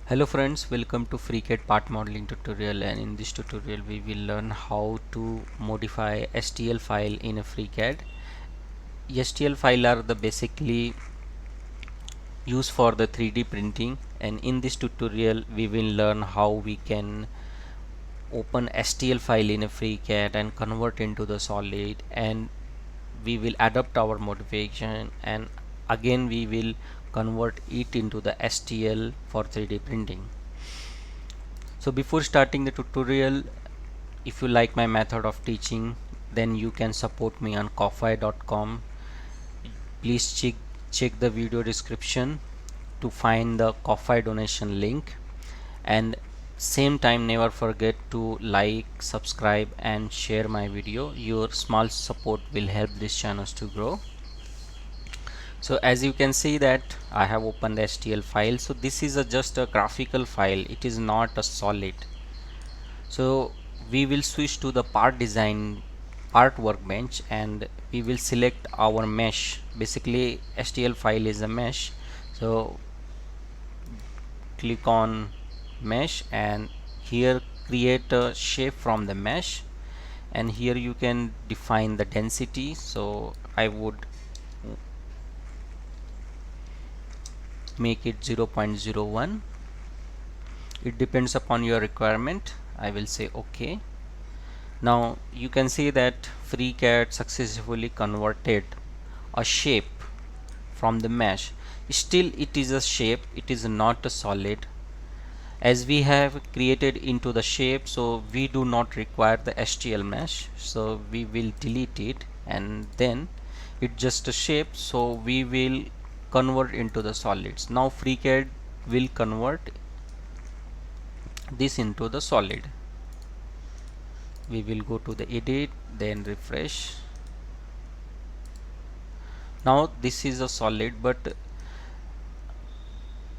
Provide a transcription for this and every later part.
Hello friends, welcome to FreeCAD part modeling tutorial, and in this tutorial we will learn how to modify STL file in a FreeCAD. STL file are the basically used for the 3D printing, and in this tutorial we will learn how we can open STL file in a FreeCAD and convert into the solid, and we will adapt our modification, and again we will convert it into the STL for 3D printing. So before starting the tutorial, if you like my method of teaching, then you can support me on ko-fi.com. Please check the video description to find the ko-fi donation link, and same time never forget to like, subscribe and share my video. Your small support will help this channel to grow. So as you can see that I have opened the STL file. So this is just a graphical file, it is not a solid. So we will switch to the part workbench, and we will select our mesh. Basically STL file is a mesh, so click on mesh, and here create a shape from the mesh, and here you can define the density. So I would make it 0.01. It depends upon your requirement. I will say OK. Now you can see that FreeCAD successfully converted a shape from the mesh. Still it is a shape, it is not a solid. As we have created into the shape, so we do not require the STL mesh, so we will delete it, and then it's just a shape, so we will convert into the solids. Now FreeCAD will convert this into the solid. We will go to the edit, then refresh. Now this is a solid, but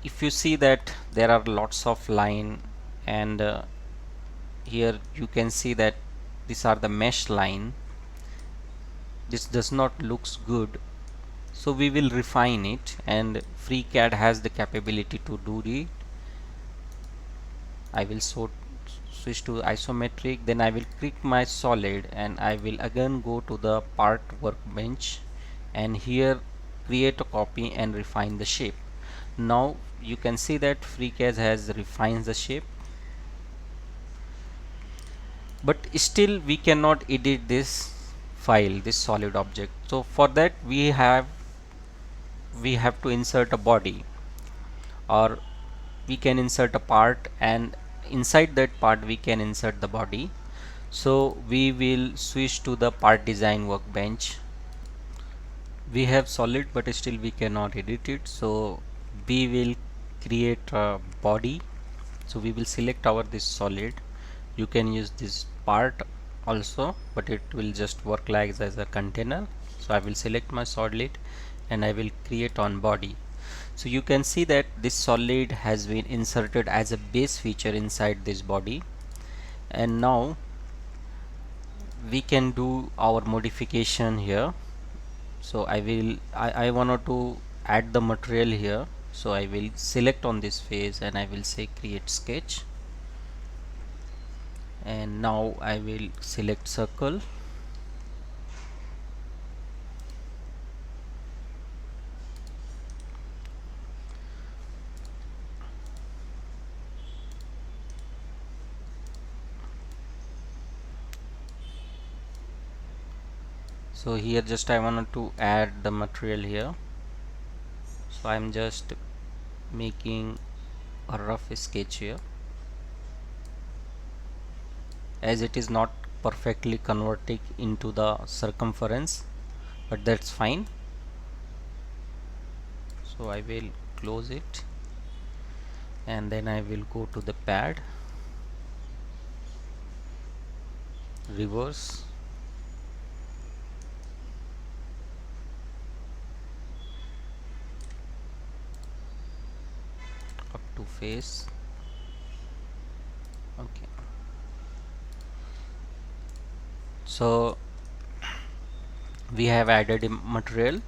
if you see that there are lots of line, and here you can see that these are the mesh line. This does not looks good, so we will refine it, and FreeCAD has the capability to do it. I will switch to isometric, then I will click my solid, and I will again go to the part workbench, and here create a copy and refine the shape. Now you can see that FreeCAD has refined the shape, but still we cannot edit this file, this solid object. So for that we have to insert a body, or we can insert a part, and inside that part we can insert the body. So we will switch to the part design workbench. We have solid, but still we cannot edit it, so we will create a body. So we will select our this solid. You can use this part also, but it will just work like as a container. So I will select my solid, and I will create on body. So you can see that this solid has been inserted as a base feature inside this body, and now we can do our modification here. So I wanted to add the material here, so I will select on this face, and I will say create sketch, and now I will select circle. So here just I wanted to add the material here, so I'm just making a rough sketch here, as it is not perfectly converting into the circumference, but that's fine. So I will close it, and then I will go to the pad, reverse, up to face. Okay, so we have added a material.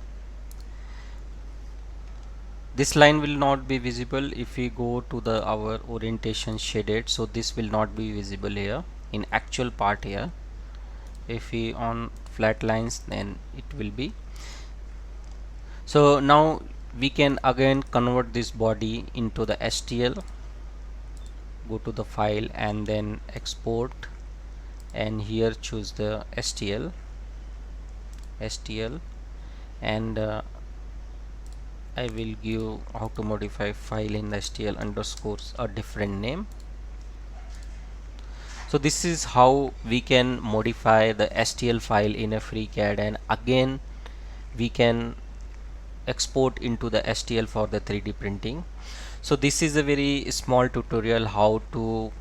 This line will not be visible if we go to the our orientation shaded, so this will not be visible here in actual part here. If we on flat lines, then it will be. So now we can again convert this body into the STL. Go to the file and then export, and here choose the STL, and I will give how to modify file in the STL underscores a different name. So this is how we can modify the STL file in a FreeCAD, and again we can export into the STL for the 3D printing. So this is a very small tutorial how to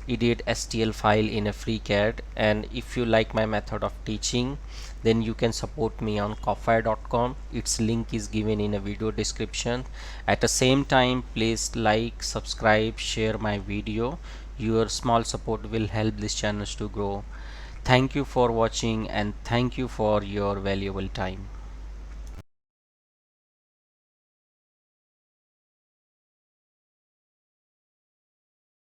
edit STL file in a FreeCAD, and if you like my method of teaching, then you can support me on ko-fi.com. its link is given in a video description. At the same time, please like, subscribe, share my video. Your small support will help this channel to grow. Thank you for watching, and thank you for your valuable time.